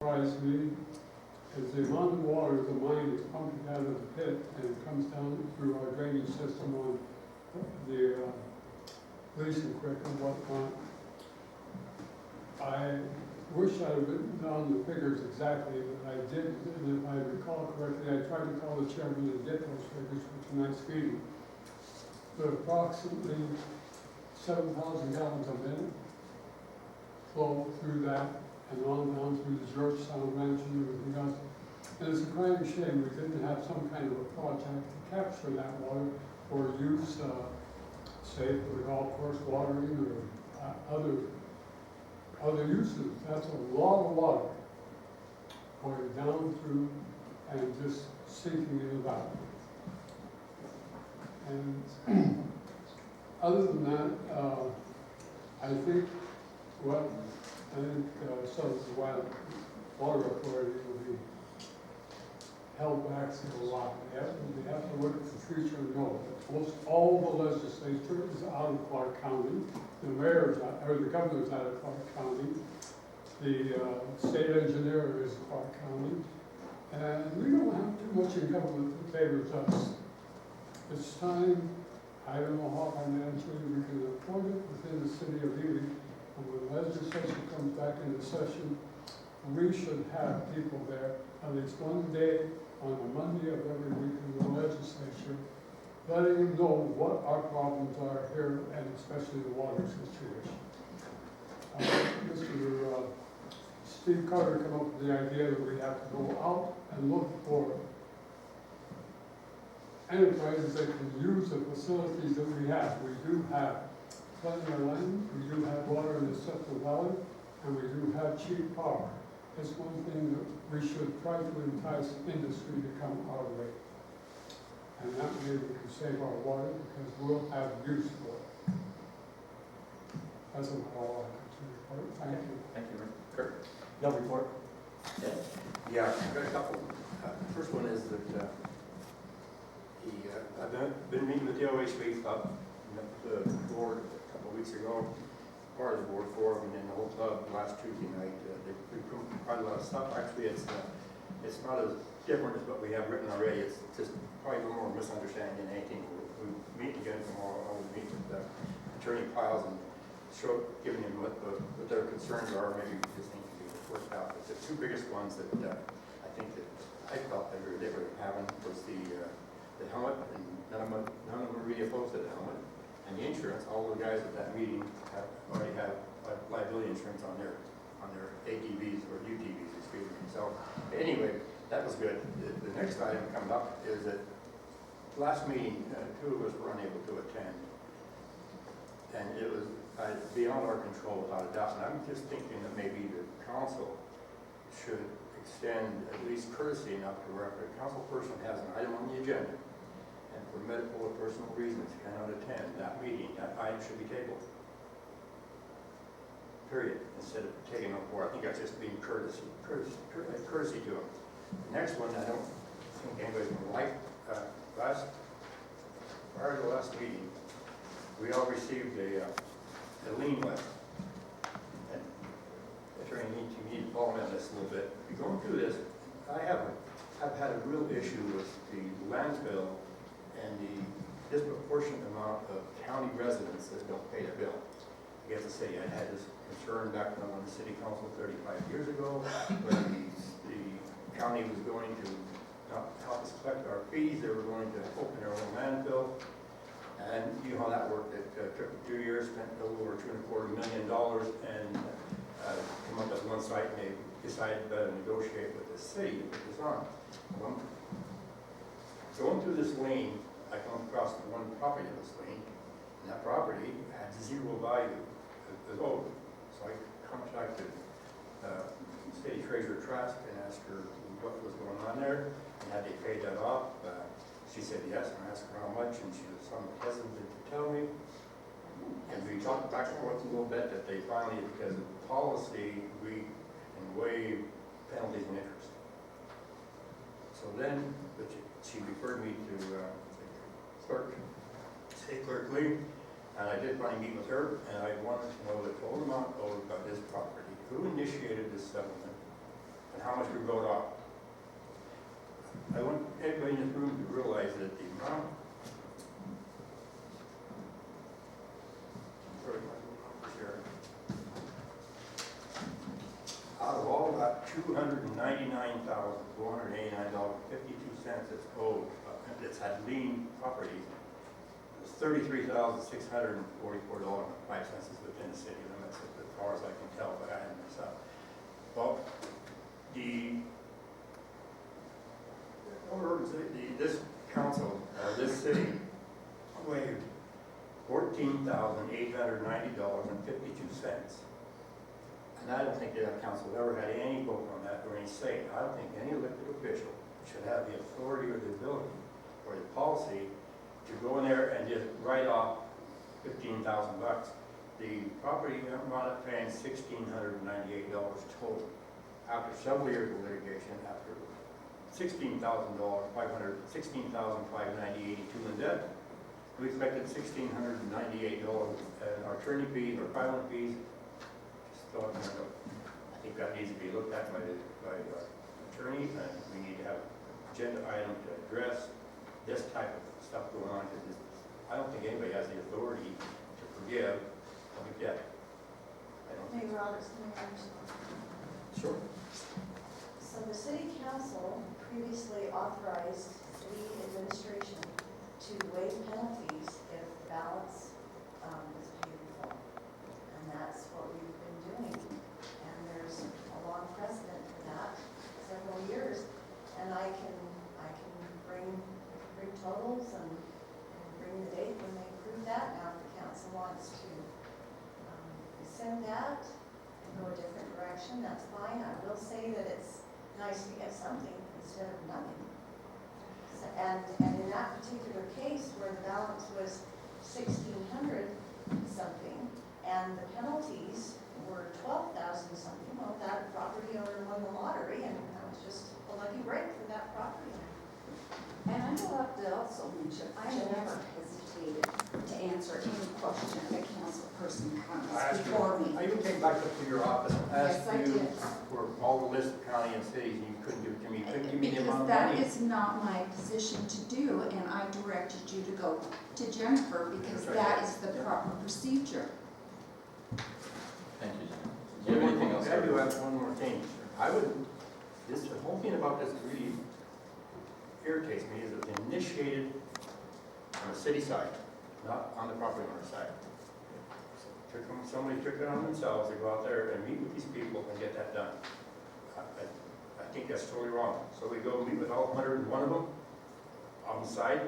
surprised me is the amount of water the mine is pumping out of the pit and it comes down through our drainage system on the Gleason Creek and whatnot. I wish I had written down the figures exactly, but I did, and if I recall correctly, I tried to call the chairman and get those figures for tonight's meeting. But approximately 7,000 gallons a minute flow through that and on down through the Georgetown Ranch and everything else. And it's a crying shame we didn't have some kind of a project to capture that water for use, say for the golf course watering or other uses. That's a lot of water going down through and just sinking in the valley. And other than that, I think Southern Wild Water Authority will be held back a lot. They have to look at the future and know that most all the legislature is out of Clark County, the mayor is out, or the governor is out of Clark County, the state engineer is Clark County, and we don't have too much in government that favors us. It's time, I don't know how financially we can afford it within the city of Ely. And when the legislature comes back into session, we should have people there at least one day on a Monday of every week in the legislature, letting them know what our problems are here and especially the water situation. Mr. Steve Carter came up with the idea that we have to go out and look for enterprises that can use the facilities that we have. We do have plenty of land, we do have water in the Central Valley, and we do have cheap power. It's one thing that we should try to entice industry to come our way. And that way we can save our water because we'll have use for it. That's about all I have to report. Thank you. Thank you, Rick. Kurt? No report? Yeah, I've got a couple. First one is that I've been meeting with the OHB club, the board a couple of weeks ago, part of the board forum, and then the whole club last Tuesday night. They improved quite a lot of stuff. Actually, it's not as different as what we have written already. It's just probably a little more misunderstanding than anything. We meet again tomorrow. I will meet with Attorney Piles and giving him what their concerns are. Maybe we just need to be worked out. But the two biggest ones that I think that I felt they were having was the helmet, and none of them were really opposed to the helmet, and the insurance. All the guys at that meeting already have liability insurance on their ATVs or UTVs, excuse me. So anyway, that was good. The next item coming up is that last meeting, two of us were unable to attend, and it was beyond our control without a doubt. And I'm just thinking that maybe the council should extend at least courtesy enough to where if a council person has an item on the agenda and for medical or personal reasons cannot attend that meeting, that item should be tabled. Period. Instead of taking up for, I think that's just being courtesy to them. The next one, I don't think anybody's going to like. Prior to the last meeting, we all received a lien letter. And Attorney, you need to follow me on this a little bit. Going through this, I've had a real issue with the landfill and the disproportionate amount of county residents that don't pay their bill. I guess to say I had this concern back when I was on the city council 35 years ago, when the county was going to not help us collect our fees, they were going to open their own landfill. And you know how that worked. It took 2 years, spent over $2.25 million, and come up with one site, and they decided to negotiate with the city to put this on. Going through this lane, I come across one property in this lane, and that property had zero value as owed. So I contacted City Treasurer Trask and asked her what was going on there, and had they paid that off. She said yes, and I asked her how much, and she was somewhat hesitant to tell me. And we talked back and forth a little bit that they finally, because of policy, we can waive penalties and interest. So then, she referred me to State Clerk Lee, and I did finally meet with her, and I wanted to know the total amount owed by this property, who initiated this settlement, and everybody in this room to realize that the amount. Sorry, my number here. Out of all that $299,489.52 that's owed, that's had lien properties, $33,644.05 is within the city limits, as far as I can tell, but I haven't myself. Well, this council, this city, waived $14,890.52. And I don't think that council ever had any vote on that or any say. I don't think any elected official should have the authority or the ability or the policy to go in there and just write off $15,000. The property wound up paying $1,698 total. After several years of litigation, after $16,590.82 in debt, we expected $1,698 in our attorney fees or filing fees. Just thought, I think that needs to be looked at by our attorney, and we need to have an agenda item to address this type of stuff going on, because I don't think anybody has the authority to forgive public debt. I don't think. Mayor Roberts, can I respond? Sure. So the city council previously authorized city administration to waive penalties if the balance is paid in full. And that's what we've been doing. And there's a long precedent for that, several years. And I can bring totals and bring the date when they approve that. Now, if the council wants to rescind that and go a different direction, that's fine. I will say that it's nice to get something instead of nothing. And in that particular case where the balance was $1,600 something and the penalties were $12,000 something, well, that property owner won the lottery, and that was just a lucky break for that property owner. And I will have to also mention, I never hesitated to answer any question a council person comes before me. I even came back up to your office and asked Yes, I you did. for all the list of county and cities, and you couldn't give it to me. You couldn't give me the amount Because of that money. is not my position to do, and I directed you to go to Jennifer because That's right. that is the proper procedure. Thank you, Jen. Do you have anything else? I do have one more thing. The whole thing about this really irritates me is it was initiated on the city side, not on the property owner side. Somebody took it on themselves to go out there and meet with these people and get that done. I think that's totally wrong. So we go meet with all 101 of them on the side.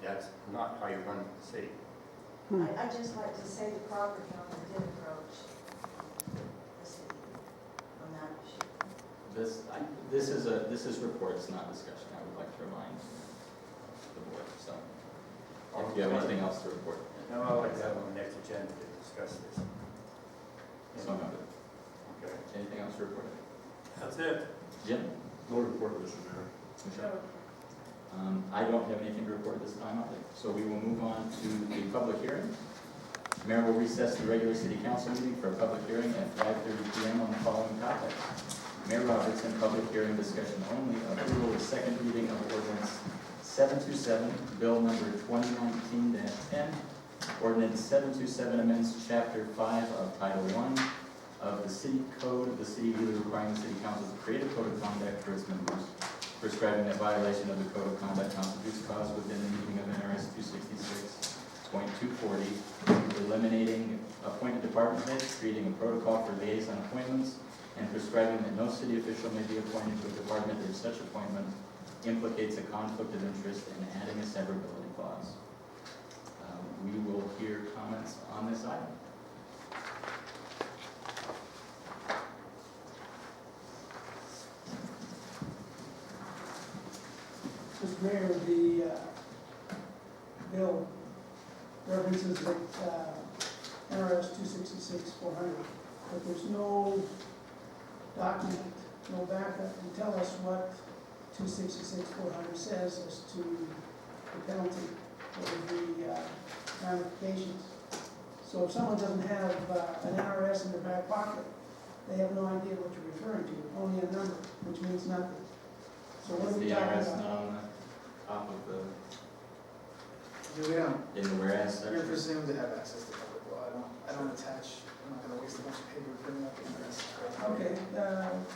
That's not how you run the city. I'd just like to say the property owner did approach the city on that issue. This is reports, not discussion. I would like to remind the board, so. If you have anything else to report. No, I'd like to have on the next agenda to discuss this. So noted. Okay. Anything else to report? That's it. Jim? No report, Mr. Mayor. Michelle? I don't have anything to report this time either. So we will move on to the public hearing. Mayor will recess the regular city council meeting for a public hearing at 5:30 p.m. on the following topics. Mayor Robertson, public hearing discussion only, approval of second reading of ordinance 727, bill number 2019-10. Ordinance 727 amends chapter 5 of title 1 of the city code of the city of Ely, requiring the city council to create a code of conduct for its members, prescribing that violation of the code of conduct constitutes cause within the meaning of NRS 266.240, eliminating appointed department heads, creating a protocol for liaison appointments, and prescribing that no city official may be appointed to a department if such appointment implicates a conflict of interest, and adding a severability clause. We will hear comments on this item. Mr. Mayor, the bill references that NRS 266-400, but there's no document, no backup to tell us what 266-400 says as to the penalty or the ramifications. So if someone doesn't have an NRS in their back pocket, they have no idea what you're referring to, only a number, which means nothing. So what Is are we the talking IRS about? not on that? top of the, We don't, in the whereas you're section? presumed to have access to public law. I don't attach, I'm not gonna waste a bunch of paper printing up the interest. Okay,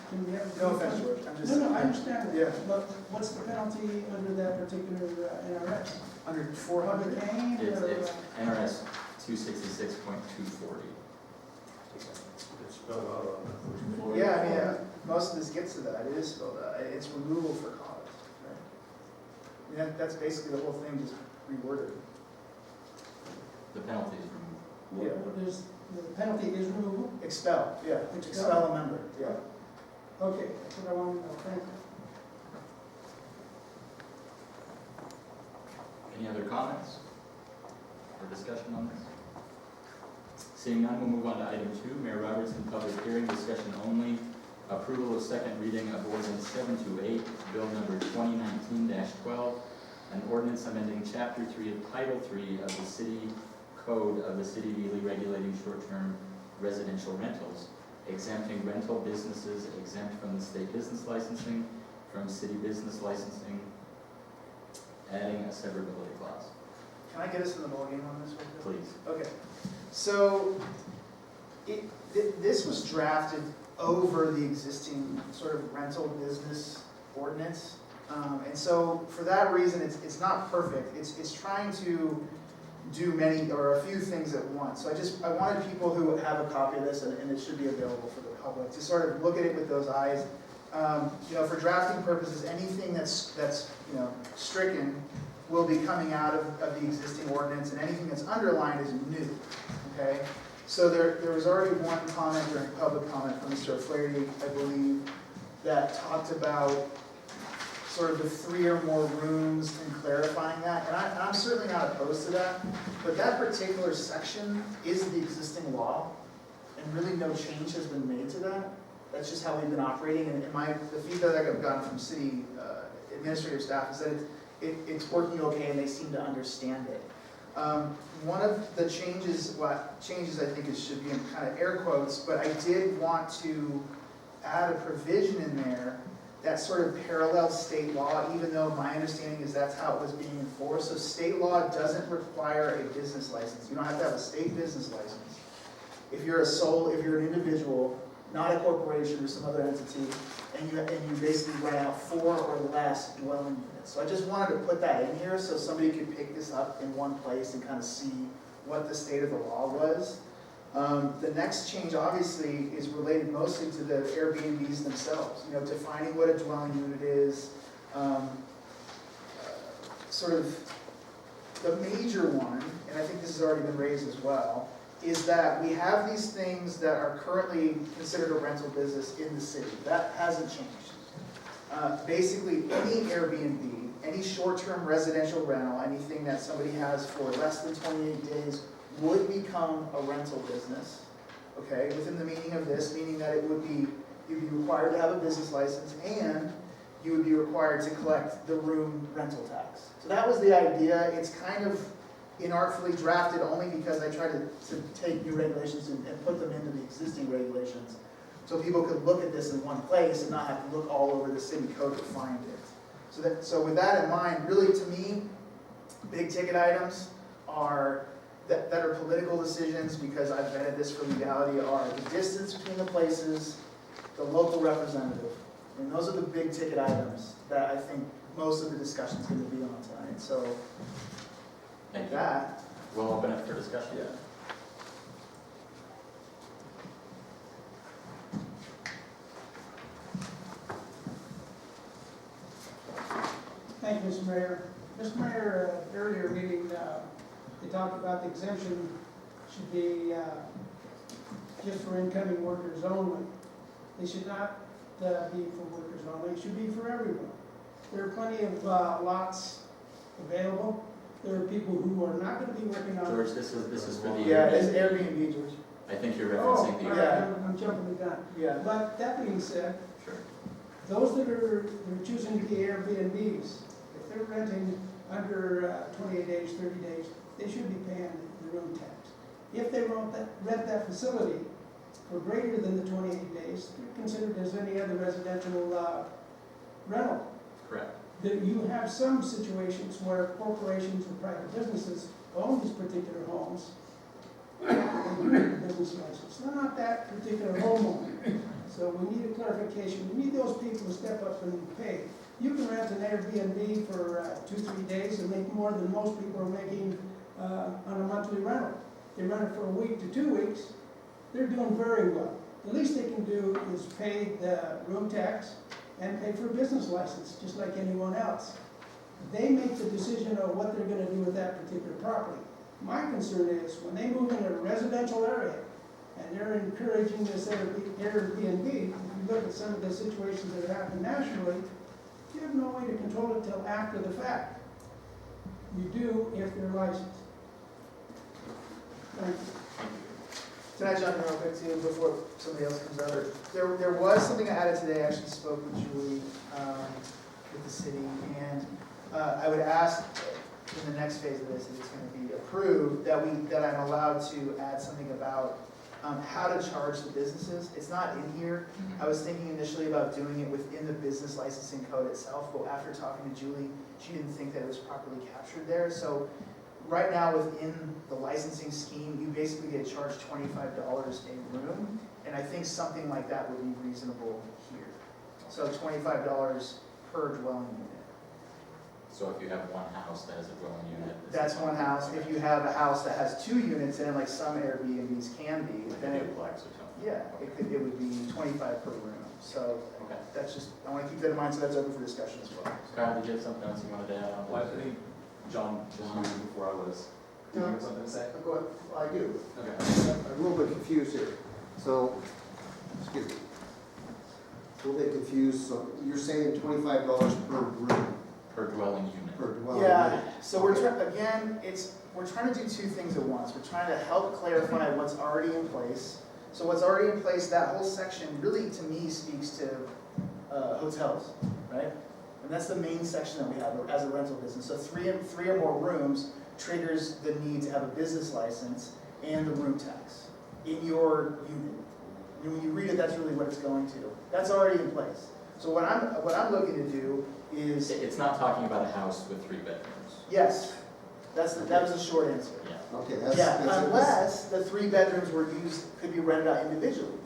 can we have? No offense, George, I'm just. No, I understand that. Yeah. But what's the penalty under that particular NRS? Under Public 400. aid It's or? NRS 266.240. It's spelled out on the first page. Yeah, I mean, most of this gets to that, it is spelled out, it's removal for cause, right? I mean, that's basically the whole thing, just reworded. The penalty is removed. What is, the penalty is removal? Expel, yeah, Expel. expel a member, yeah. Okay, that's what I want to know, thank you. Any other comments or discussion on this? Seeing none, we'll move on to item 2, Mayor Robertson, public hearing, discussion only, approval of second reading of ordinance 728, bill number 2019-12, an ordinance amending chapter 3 of title 3 of the city code of the city of Ely regulating short-term residential rentals, exempting rental businesses exempt from the state business licensing, from city business licensing, adding a severability clause. Can I get us in the ballgame on this one? Please. Okay, so this was drafted over the existing sort of rental business ordinance. And so for that reason, it's not perfect. It's trying to do many or a few things at once. So I wanted people who have a copy of this, and it should be available for the public, to sort of look at it with those eyes. For drafting purposes, anything that's stricken will be coming out of the existing ordinance, and anything that's underlined is new, okay? So there was already one comment during public comment from Mr. O'Flaherty, I believe, that talked about sort of the 3 or more rooms and clarifying that, and I'm certainly not opposed to that, but that particular section is the existing law, and really no change has been made to that. That's just how we've been operating, and the feedback I've gotten from city administrative staff is that it's working okay and they seem to understand it. One of the changes I think it should be in kind of air quotes, but I did want to add a provision in there that sort of parallels state law, even though my understanding is that's how it was being enforced. So state law doesn't require a business license. You don't have to have a state business license. If you're an individual, not a corporation or some other entity, and you basically rent out 4 or less dwelling units. So I just wanted to put that in here so somebody could pick this up in one place and kind of see what the state of the law was. The next change obviously is related mostly to the Airbnbs themselves, defining what a dwelling unit is. Sort of the major one, and I think this has already been raised as well, is that we have these things that are currently considered a rental business in the city. That hasn't changed. Basically, any Airbnb, any short-term residential rental, anything that somebody has for less than 28 days would become a rental business, okay, within the meaning of this, meaning that you'd be required to have a business license and you would be required to collect the room rental tax. So that was the idea. It's kind of inartfully drafted only because I tried to take new regulations and put them into the existing regulations so people could look at this in one place and not have to look all over the city code to find it. So with that in mind, really to me, big ticket items are that are political decisions, because I've vetted this for legality, are the distance between the places, the local representative. And those are the big ticket items that I think most of the discussion is going to be on tonight. So Thank you. that, We'll open up for discussion. yeah. Thank you, Mr. Mayor. Mr. Mayor, earlier meeting, they talked about the exemption should be just for incoming workers only. They should not be for workers only, it should be for everyone. There are plenty of lots available. There are people who are not going to be working on. George, this is for the. Yeah, it's Airbnb, George. I think you're Oh, referencing the. all right, I'm jumping the gun. Yeah. But that being said, Sure. those that are choosing to be Airbnbs, if they're renting under 28 days, 30 days, they should be paying the room tax. If they rent that facility for greater than the 28 days, they're considered as any other residential rental. Correct. that you have some situations where corporations and private businesses own these particular homes. They do need a business license. They're not that particular homeowner. So we need a clarification. We need those people to step up and pay. You can rent an Airbnb for 2-3 days and make more than most people are making on a monthly rental. They rent it for a week to 2 weeks. They're doing very well. The least they can do is pay the room tax and pay for a business license, just like anyone else. They make the decision of what they're gonna do with that particular property. My concern is, when they move into a residential area, and they're encouraging this Airbnb, if you look at some of the situations that have happened nationally, you have no way to control it till after the fact. You do if they're licensed. Thank you. Can I jump in real quick too, before somebody else comes over? There was something I added today, I actually spoke with Julie, with the city, and I would ask in the next phase of this, if it's gonna be approved, that I'm allowed to add something about how to charge the businesses. It's not in here. I was thinking initially about doing it within the business licensing code itself, but after talking to Julie, she didn't think that it was properly captured there. So right now, within the licensing scheme, you basically get charged $25 a room, and I think something like that would be reasonable here. So $25 per dwelling unit. So if you have one house that has a dwelling unit. this That's is one house. If you have a house that has 2 units in it, like some Airbnbs can be, Like then a it, duplex or something. yeah, it would be 25 per room. So Okay. that's just, I want to keep that in mind, so that's open for discussion as well. Kyle, did you have something else you wanted to add on? Well, I think John was reading before I was. Do you have something to say? I do. Okay. I'm a little bit confused here. So, excuse me. A little bit confused. So you're saying $25 per room, Per dwelling unit. per dwelling Yeah, unit? so we're trying, again, we're trying to do 2 things at once. We're trying to help clarify what's already in place. So what's already in place, that whole section really, to me, speaks to hotels, right? And that's the main section that we have as a rental business. So three or more rooms triggers the need to have a business license and the room tax in your unit. And when you read it, that's really what it's going to. That's already in place. So what I'm looking to do is, It's not talking about a house with 3 bedrooms. yes, that was a short answer. Yeah. Okay, that's. Yeah, that's- unless the 3 bedrooms were used, could be rented out individually.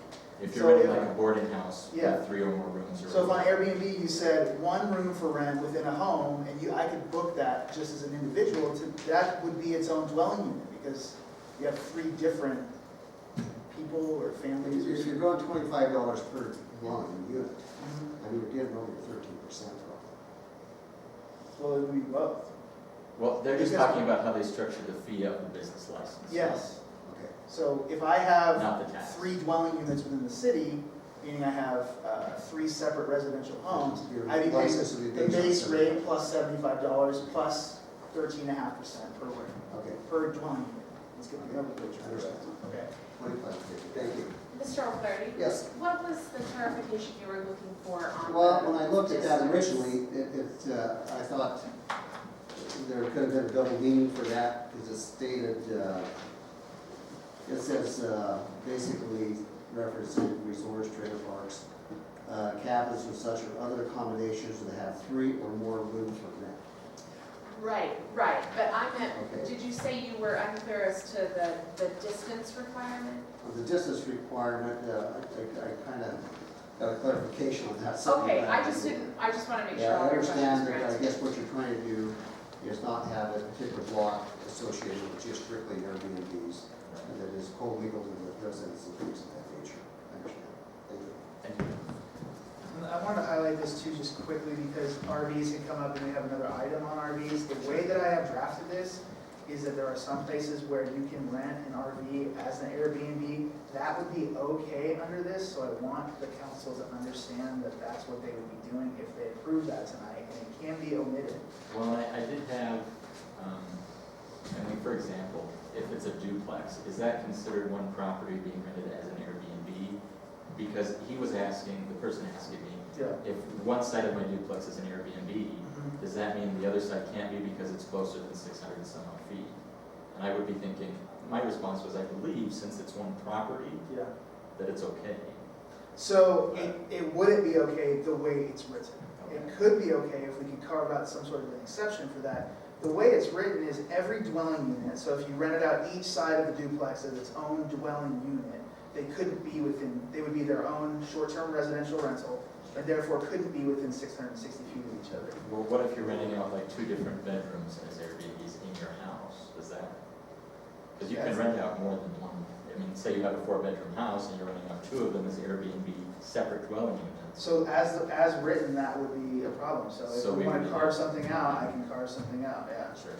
If So you're in if- like a boarding house Yeah. with 3 or more rooms or. So if on Airbnb you said 1 room for rent within a home, and I could book that just as an individual, that would be its own dwelling unit, because you have 3 different people or families. If you're going $25 per dwelling unit, Mhm. I mean, you're getting over 13% probably. Well, it would be both. Well, they're just Because- talking about how they structure the fee of the business license. Yes. Okay. So if I have Not the tax. 3 dwelling units within the city, meaning I have 3 separate residential homes, Your I'd be license would paying be the based on base 70. rate plus $75 plus 13.5% per room, Okay, per dwelling unit. Let's get the nomenclature. Understand. Okay. 25, thank you. Mr. O'Flaherty? Yes. What was the clarification you were looking for on Well, the when I looked at that distance? originally, I thought there could have been a double meaning for that, because it stated, it says, basically referencing resorts, trailer parks, cabins and such, or other accommodations that have 3 or more rooms for rent. Right, but I meant, Okay. did you say you were unclear as to the distance requirement? The distance requirement, I kind of got a clarification on that. something Okay, about I it. just want to make sure Yeah, all I your questions understand were that, I answered. guess what you're trying to do is not have a particular block associated with just strictly Airbnbs, and that is co-legal with residents and things of that nature. I understand. Thank you. Thank you. And I wanted to highlight this too, just quickly, because RVs can come up and we have another item on RVs. The way that I have drafted this is that there are some places where you can rent an RV as an Airbnb. That would be okay under this, so I want the council to understand that that's what they would be doing if they approve that tonight, and it can be omitted. Well, I did have, I mean, for example, if it's a duplex, is that considered one property being rented as an Airbnb? Because he was asking, the person asking me, Yeah. if one side of my duplex is an Airbnb, does that mean the other side can't be because it's closer than 600 and some odd feet? And I would be thinking, my response was, I believe, since it's one property, Yeah. that it's okay. So it wouldn't be okay the way it's written. It could be okay if we could carve out some sort of an exception for that. The way it's written is every dwelling unit, so if you rented out each side of the duplex as its own dwelling unit, they couldn't be within, they would be their own short-term residential rental, and therefore couldn't be within 660 feet of each other. Well, what if you're renting out like 2 different bedrooms as Airbnbs in your house? Does that? Because you can rent out more than one. I mean, say you have a 4-bedroom house and you're renting out 2 of them as Airbnb separate dwelling units. So as written, that would be a problem. So So if we we want would- to carve something out, I can carve something out, yeah. Sure.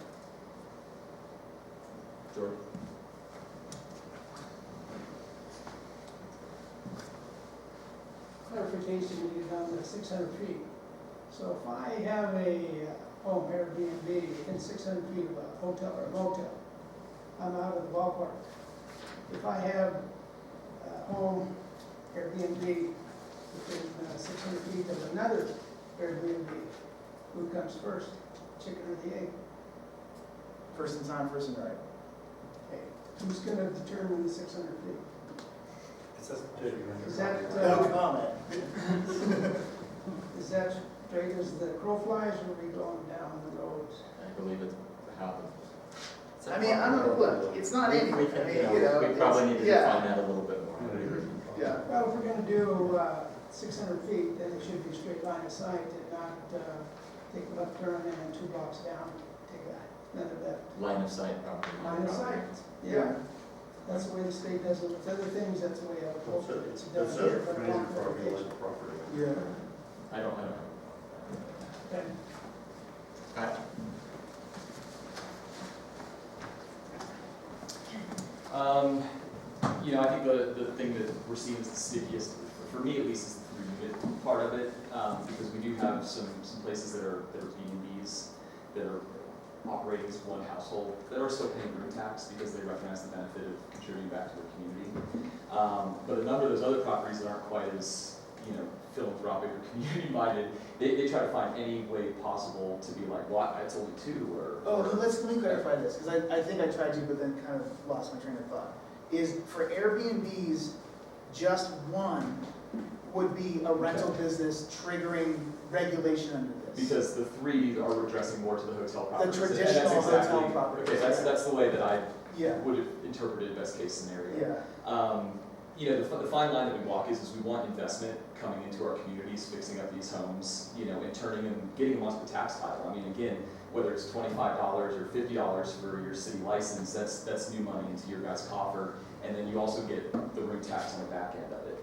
George? Clarification needed on the 600 feet. So if I have a home Airbnb within 600 feet of a hotel or a motel, I'm out of the ballpark. If I have a home Airbnb within 600 feet of another Airbnb, who comes first, chicken or the egg? First in time, first in right. Okay. Who's gonna determine the 600 feet? It says. Is that, No comment. is that straight as the crow flies, or are we going down the roads? I believe it's how the. I mean, I don't know, look, it's not in We here. can, I mean, you know, we probably need to yeah. define that a little bit more. Yeah. Well, if we're gonna do 600 feet, then it should be straight line of sight and not take a left turn and then 2 blocks down, take another left. Line of sight property. Line of sight, yeah. That's the way the state does it with other things, that's the way I hope it's done here. but I want clarification. Yeah. I don't know. Okay. Pat? You know, I think the thing that we're seeing as the stickiest, for me at least, is the 3-unit part of it, because we do have some places that are B&Bs that are operating as one household that are still paying room tax because they recognize the benefit of contributing back to the community. But a number of those other properties that aren't quite as, you know, philanthropic or community-minded, they try to find any way possible to be like, what, it's only 2, or... Oh, let me clarify this, because I think I tried to, but then kind of lost my train of thought. Is for Airbnbs, just one would be a rental business triggering regulation under this? Because the 3 are addressing more to the hotel properties. and that's traditional hotel exactly- properties, Okay, that's the way that I Yeah, would have interpreted best case scenario. yeah. You know, the fine line that we walk is we want investment coming into our communities, fixing up these homes, you know, and turning them, getting them onto the tax title. I mean, again, whether it's $25 or $50 for your city license, that's new money into your guys' coffer, and then you also get the room tax on the back end of it.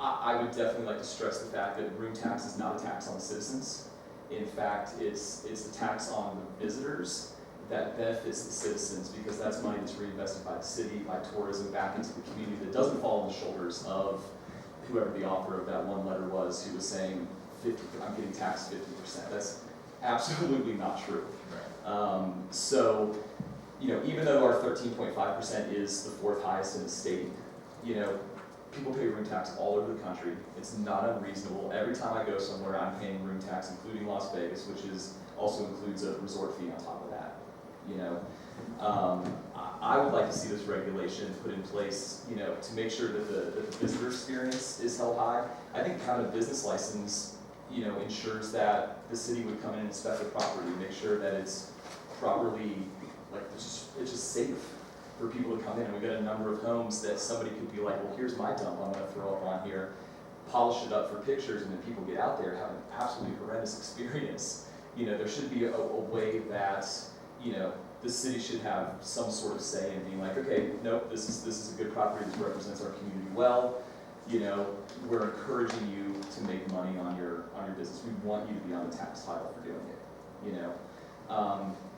I would definitely like to stress the fact that room tax is not a tax on the citizens. In fact, it's a tax on the visitors that benefits the citizens, because that's money that's reinvested by the city, by tourism, back into the community, that doesn't fall on the shoulders of whoever the author of that one letter was, who was saying, I'm getting taxed 50%. That's absolutely not true. So, you know, even though our 13.5% is the 4th highest in the state, you know, people pay room tax all over the country. It's not unreasonable. Every time I go somewhere, I'm paying room tax, including Las Vegas, which also includes a resort fee on top of that. You know, I would like to see this regulation put in place, you know, to make sure that the visitor experience is held high. I think having a business license, you know, ensures that the city would come in and inspect the property, make sure that it's properly, like, it's just safe for people to come in. And we've got a number of homes that somebody could be like, well, here's my dump I'm gonna throw up on here, polish it up for pictures, and then people get out there, have an absolutely horrendous experience. You know, there should be a way that, you know, the city should have some sort of say in being like, okay, nope, this is a good property that represents our community well. You know, we're encouraging you to make money on your business. We want you to be on the tax title for doing it. You know,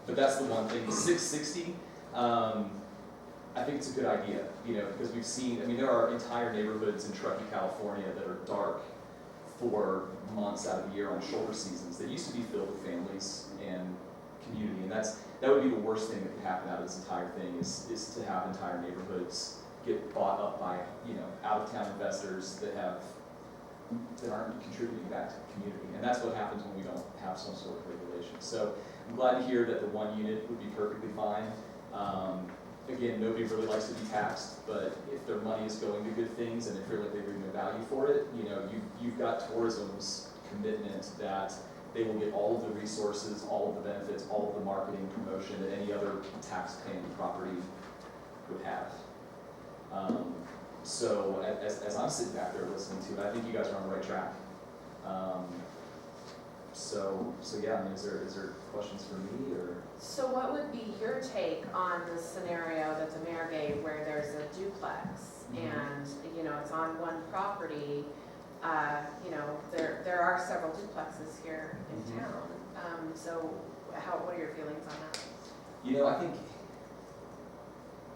but that's the one thing. 660. I think it's a good idea. You know, because we've seen. I mean, there are entire neighborhoods in Truckee, California, that are dark for months out of the year on shoulder seasons that used to be filled with families and community, and that would be the worst thing that could happen out of this entire thing is to have entire neighborhoods get bought up by, you know, out-of-town investors that aren't contributing back to the community, and that's what happens when we don't have some sort of regulation. So I'm glad to hear that the 1 unit would be perfectly fine. again, nobody really likes to be taxed, but if their money is going to good things and they feel like they bring no value for it, you know, you've got tourism's commitment that they will get all of the resources, all of the benefits, all of the marketing, promotion that any other tax-paying property would have. So as I'm sitting back there listening to it, I think you guys are on the right track. So yeah, I mean, is there questions for me or? So what would be your take on the scenario that the mayor gave where there's a duplex and, you know, it's on one property? You know, there are several duplexes here in town. So what are your feelings on that? You know, I think,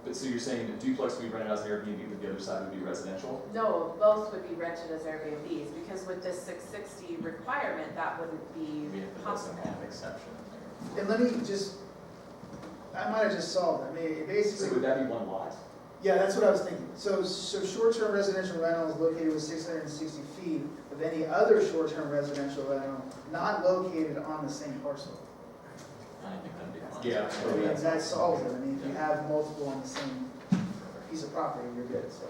but so you're saying that duplex would be rented as an Airbnb, but the other side would be residential? No, both would be rented as Airbnbs, because with this 660 requirement, that wouldn't be We have to put some possible. kind of exception in there. And let me just, I might have just solved it, I mean, So basically. would that be one lot? Yeah, that's what I was thinking. So short-term residential rental is located within 660 feet of any other short-term residential rental not located on the same parcel. I think that'd be fine. Yeah. I mean, that solves it. I mean, if you have multiple on the same piece of property, you're good, so.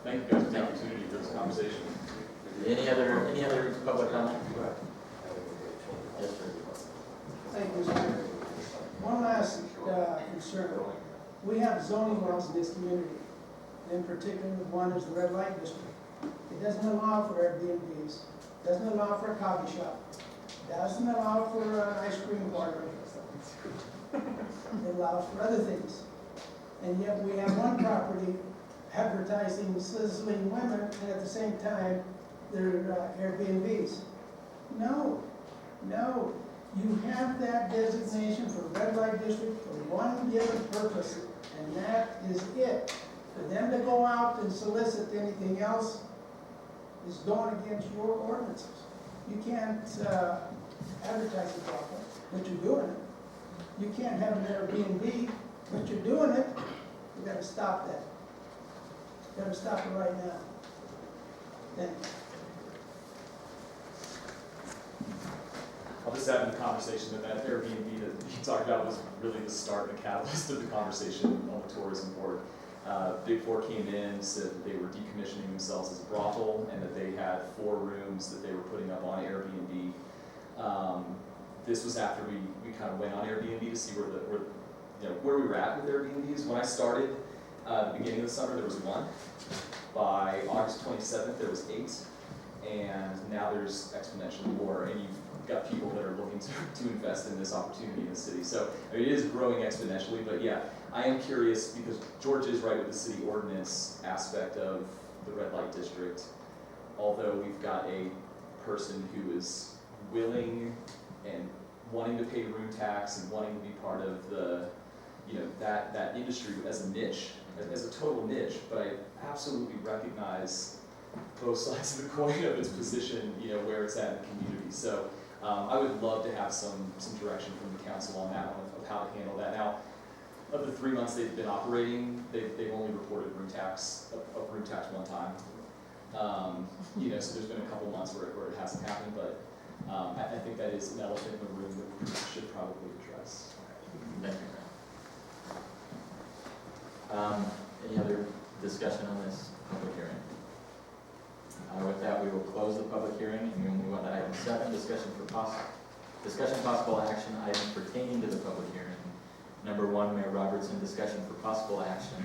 Thank you guys for the opportunity for this conversation. Any other public comment? Yes, sir. Thank you, Mr. Mayor. One last concern. We have zoning laws in this community. In particular, one is the red light district. It doesn't allow for Airbnbs, doesn't allow for a coffee shop, doesn't allow for an ice cream parlor. It allows for other things. And yet we have one property advertising sizzling women, and at the same time, they're Airbnbs. No, you have that designation for red light district for one given purpose, and that is it. For them to go out and solicit anything else is going against your ordinances. You can't advertise it properly, but you're doing it. You can't have an Airbnb, but you're doing it. You gotta stop that. You gotta stop it right now. Thank you. I'll just add in the conversation that Airbnb that you talked about was really the start, the catalyst of the conversation on the tourism board. Big Four came in, said that they were decommissioning themselves as a brothel and that they had 4 rooms that they were putting up on Airbnb. This was after we kind of went on Airbnb to see where we were at with Airbnbs. When I started at the beginning of the summer, there was 1. By August 27th, there was 8. And now there's exponentially more. And you've got people that are looking to invest in this opportunity in the city. So I mean, it is growing exponentially, but yeah, I am curious because George is right with the city ordinance aspect of the red light district. Although we've got a person who is willing and wanting to pay room tax and wanting to be part of the, that industry as a niche, as a total niche, but I absolutely recognize both sides of the coin of its position, where it's at in the community. So I would love to have some direction from the council on that one of how to handle that. Now, of the 3 months they've been operating, they've only reported room tax 1 time. So there's been a couple months where it hasn't happened, but I think that is an elephant in the room that we should probably address. Thank you. Any other discussion on this public hearing? With that, we will close the public hearing and we will move on to item 7, discussion possible action items pertaining to the public hearing. Number 1, Mayor Robertson, discussion for possible action,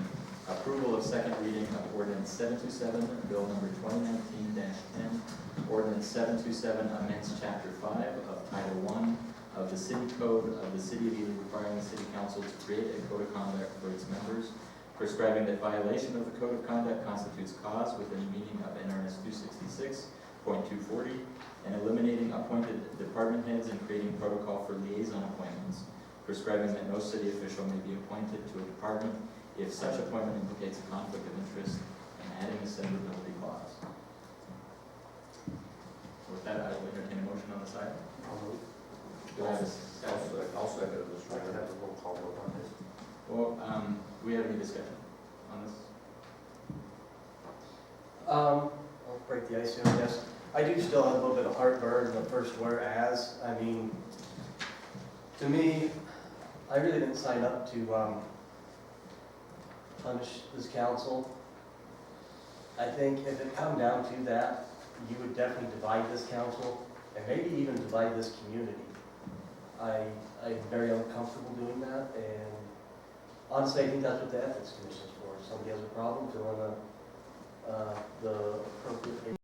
approval of second reading of ordinance 727, bill number 2019-10, ordinance 727 amends chapter 5 of title 1 of the city code of the city of Ely, requiring the city council to create a code of conduct for its members, prescribing that violation of the code of conduct constitutes cause within the meaning of NRS 266.240, and eliminating appointed department heads and creating protocol for liaison appointments, prescribing that no city official may be appointed to a department if such appointment implicates a conflict of interest, and adding a severability clause. With that, I will entertain a motion on this item. Do I have a I'll second this, we're gonna have a roll call vote on this. Well, do we have any discussion on this? I'll break the ice here, I guess. I do still have a little bit of heartburn in the first whereas. I mean, to me, I really didn't sign up to punish this council. I think if it come down to that, you would definitely divide this council and maybe even divide this community. I'm very uncomfortable doing that, and honestly, I think that's what the Ethics Commission is for. If somebody has a problem, fill in the appropriate